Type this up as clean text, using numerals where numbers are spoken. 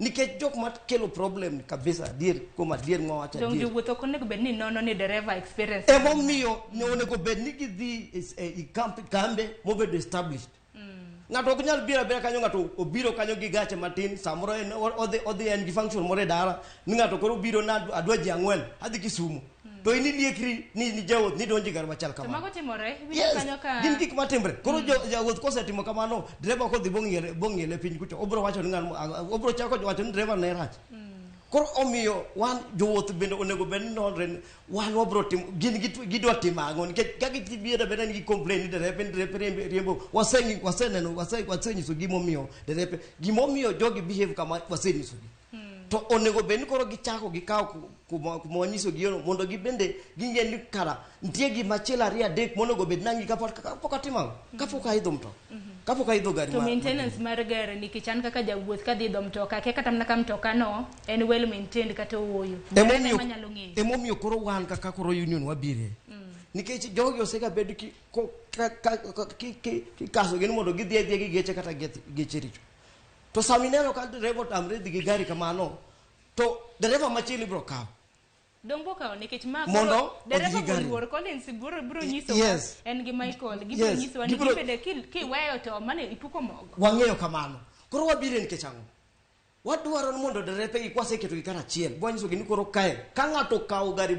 nikech jok ma kelo problem kabisa dier kuma dier ngwacha dier dong wuotho konego bed ni nono ni driver experience emomiyo ne onego bed ni gidhi kambe mobedo established. Ng'ato ok nyal biro bira kanyo, ng'ato obiro kanyo gi gache matin, samoro odhi en gi function more dara, ni ng'ato koro biro na adwa ji ang'wen adhi Kisumu, to ini liekri ni jawuoth ni donji gar machal kamano. Mago timore kanyo ka gin gik matimre. Koro jawuoth kosetimo kamano, driver kodhi bong'iele piny kucho, obro wacho ni obro chako wacho ni driver ne rach. Koro omiyo wan jowuoth bende onego bed ni nonre wan wabro timo gin gidwa timo ang'o, nikech ka gibiro bende ni complain ni derepe riembo wasenyiso gimomiyo derepe gimomiyo jogi behave kama wasenyiso gi. To onego bed ni koro gichako gikaw kuma wanyiso gi mondo gibende ging'e ni kara nitie gima achiel ariyo adek monego bed nangi kapok atimo kapok aidho mtoka. Kapok aidho gari to maintenance mar gari nikech an kaka jawuoth kadhi idho mtoka ke kata mana ka mtoka no en well maintained kata oyo emomiyo koro wan kaka koro union wabire nikech jogi osega bed ki kaso gin mondo gidhi gi geche kata geche richo. To samineno ka driver tamre dhi gi gari kamano, to driver machielo bro kaw dong boka nikech ma mondo dereva boluor Collins bro nyiso en gi Michael gibro nyiso ni gibede ki weyo to mane ipuko mogo wang'eyo kamano. Koro wabire nikech ang'o, wadwaro mondo derepe gi kwaseketo gi kara achiel bwanyiso gi ni koro kae ka ng'ato kaw gari